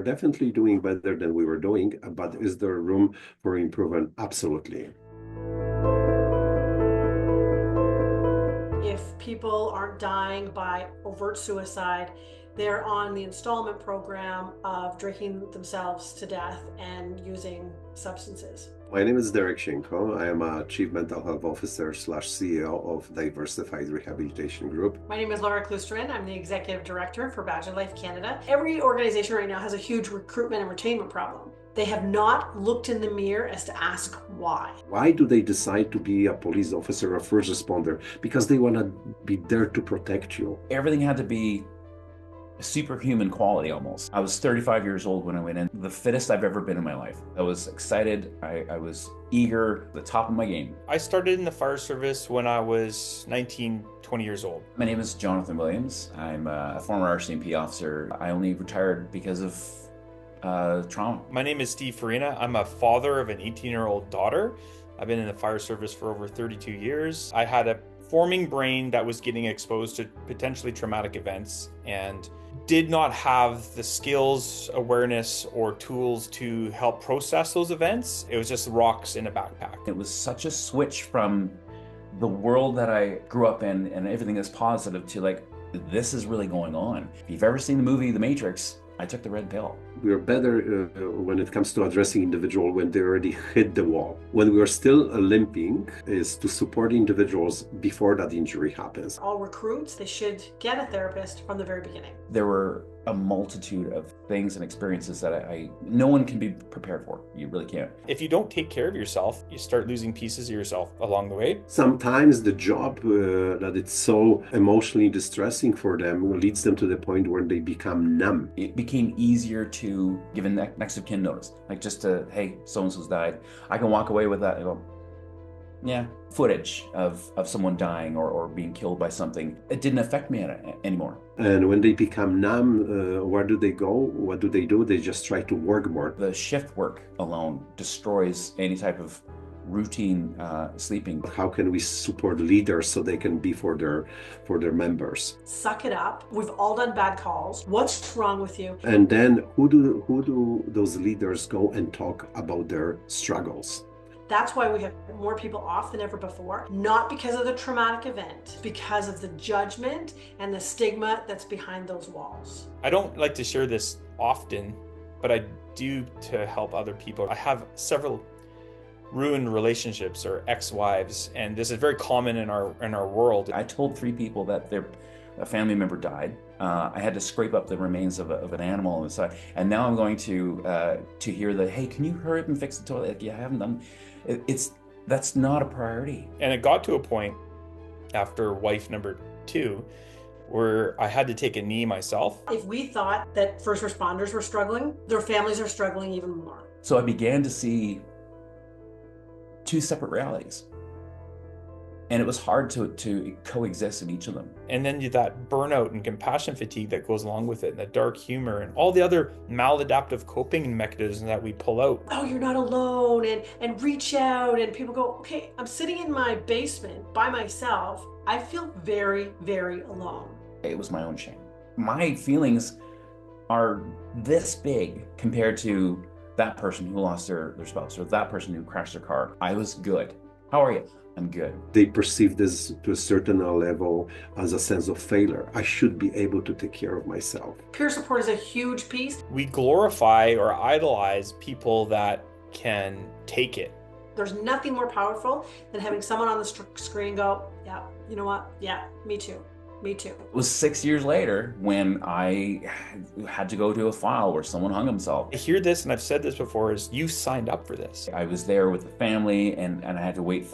definitely doing better than we were doing, but is there room for improvement? Absolutely. If people aren't dying by overt suicide, they're on the installment program of drinking themselves to death and using substances. My name is Derek Shinko. I am a Chief Mental Health Officer / CEO of Diversified Rehabilitation Group. My name is Laura Klusterin. I'm the Executive Director for Badger Life Canada. Every organization right now has a huge recruitment and retainment problem. They have not looked in the mirror as to ask why. Why do they decide to be a police officer or first responder? Because they want to be there to protect you. Everything had to be superhuman quality almost. I was 35 years old when I went in, the fittest I've ever been in my life. I was excited, I was eager, the top of my game. I started in the fire service when I was 19, 20 years old. My name is Jonathan Williams. I'm a former RCMP officer. I only retired because of trauma. My name is Steve Farina. I'm a father of an 18-year-old daughter. I've been in the fire service for over 32 years. I had a forming brain that was getting exposed to potentially traumatic events and did not have the skills, awareness, or tools to help process those events. It was just rocks in a backpack. It was such a switch from the world that I grew up in and everything that's positive to like, this is really going on. If you've ever seen the movie The Matrix, I took the red pill. We are better when it comes to addressing individual when they already hit the wall. When we are still limping is to support individuals before that injury happens. All recruits, they should get a therapist from the very beginning. There were a multitude of things and experiences that no one can be prepared for. You really can't. If you don't take care of yourself, you start losing pieces of yourself along the way. Sometimes the job that it's so emotionally distressing for them leads them to the point where they become numb. It became easier to give a next of kin notice. Like just to, hey, so-and-so's died. I can walk away with that and go, yeah, footage of someone dying or being killed by something. It didn't affect me anymore. And when they become numb, where do they go? What do? They just try to work more. The shift work alone destroys any type of routine sleeping. How can we support leaders so they can be for their members? Suck it up. We've all done bad calls. What's wrong with you? And then who do those leaders go and talk about their struggles? That's why we have more people off than ever before, not because of the traumatic event, because of the judgment and the stigma that's behind those walls. I don't like to share this often, but I do to help other people. I have several ruined relationships or ex-wives, and this is very common in our world. I told 3 people that a family member died. I had to scrape up the remains of an animal on the side, and now I'm going to hear that, hey, can you hurry up and fix the toilet? Yeah, I haven't done. That's not a priority. And it got to a point after wife number 2 where I had to take a knee myself. If we thought that first responders were struggling, their families are struggling even more. So I began to see 2 separate realities. And it was hard to coexist in each of them. And then that burnout and compassion fatigue that goes along with it, and the dark humor and all the other maladaptive coping mechanisms that we pull out. Oh, you're not alone, and reach out, and people go, okay, I'm sitting in my basement by myself. I feel very, very alone. It was my own shame. My feelings are this big compared to that person who lost their spouse or that person who crashed their car. I was good. How are you? I'm good. They perceive this to a certain level as a sense of failure. I should be able to take care of myself. Peer support is a huge piece. We glorify or idolize people that can take it. There's nothing more powerful than having someone on the screen go, yeah, you know what? Yeah, me too. Me too. It was 6 years later when I had to go to a file where someone hung himself. I hear this, and I've said this before, is you signed up for this. I was there with the family, and I had to wait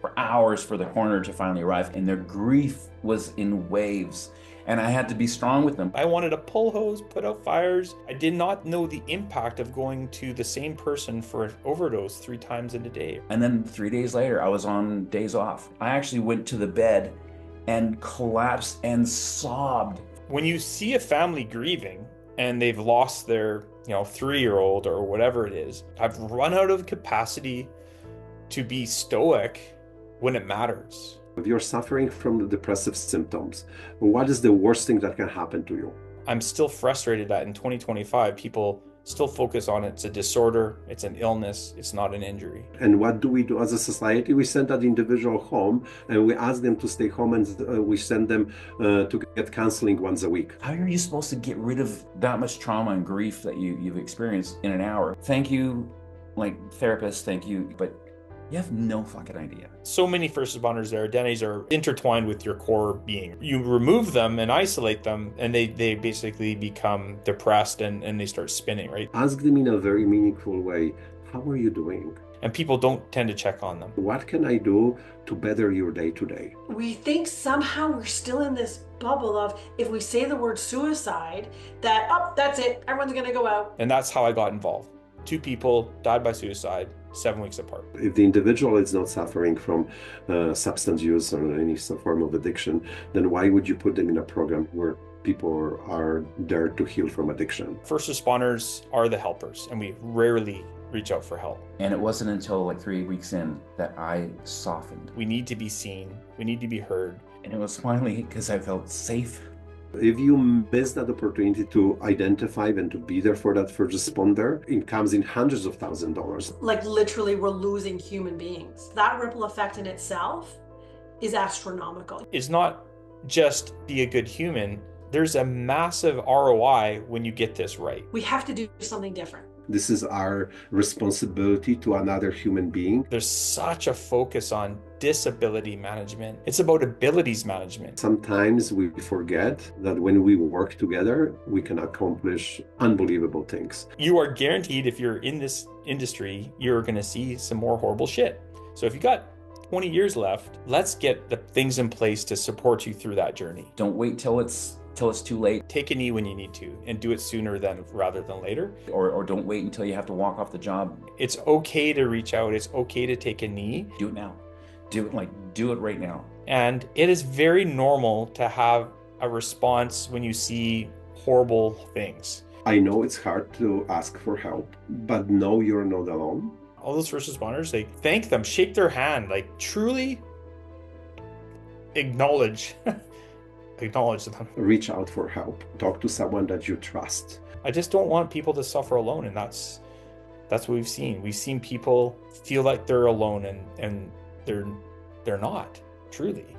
for hours for the coroner to finally arrive, and their grief was in waves, and I had to be strong with them. I wanted to pull hose, put out fires. I did not know the impact of going to the same person for an overdose 3 times in a day. And then 3 days later, I was on days off. I actually went to the bed and collapsed and sobbed. When you see a family grieving and they've lost their 3-year-old or whatever it is, I've run out of capacity to be stoic when it matters. If you're suffering from the depressive symptoms, what is the worst thing that can happen to you? I'm still frustrated that in 2025, people still focus on it's a disorder, it's an illness, it's not an injury. And what do we do as a society? We send that individual home and we ask them to stay home, and we send them to get counseling once a week. How are you supposed to get rid of that much trauma and grief that you've experienced in an hour? Thank you, like therapists, thank you, but you have no fucking idea. So many first responders, their identities are intertwined with your core being. You remove them and isolate them, and they basically become depressed and they start spinning, right? Ask them in a very meaningful way, how are you doing? And people don't tend to check on them. What can I do to better your day today? We think somehow we're still in this bubble of, if we say the word suicide, that, oh, that's it, everyone's gonna go out. And that's how I got involved. 2 people died by suicide 7 weeks apart. If the individual is not suffering from substance use or any form of addiction, then why would you put them in a program where people are there to heal from addiction? First responders are the helpers, and we rarely reach out for help. And it wasn't until like 3 weeks in that I softened. We need to be seen, we need to be heard. And it was finally because I felt safe. If you miss that opportunity to identify and to be there for that first responder, it comes in hundreds of thousands of dollars. Like literally we're losing human beings. That ripple effect in itself is astronomical. It's not just be a good human. There's a massive ROI when you get this right. We have to do something different. This is our responsibility to another human being. There's such a focus on disability management. It's about abilities management. Sometimes we forget that when we work together, we can accomplish unbelievable things. You are guaranteed, if you're in this industry, you're going to see some more horrible shit. So if you got 20 years left, let's get the things in place to support you through that journey. Don't wait till it's too late. Take a knee when you need to, and do it sooner rather than later. Or don't wait until you have to walk off the job. It's okay to reach out. It's okay to take a knee. Do it now. Do it right now. And it is very normal to have a response when you see horrible things. I know it's hard to ask for help, but know you're not alone. All those first responders, like, thank them, shake their hand, like truly acknowledge them. Reach out for help. Talk to someone that you trust. I just don't want people to suffer alone, and that's what we've seen. We've seen people feel like they're alone, and they're not, truly.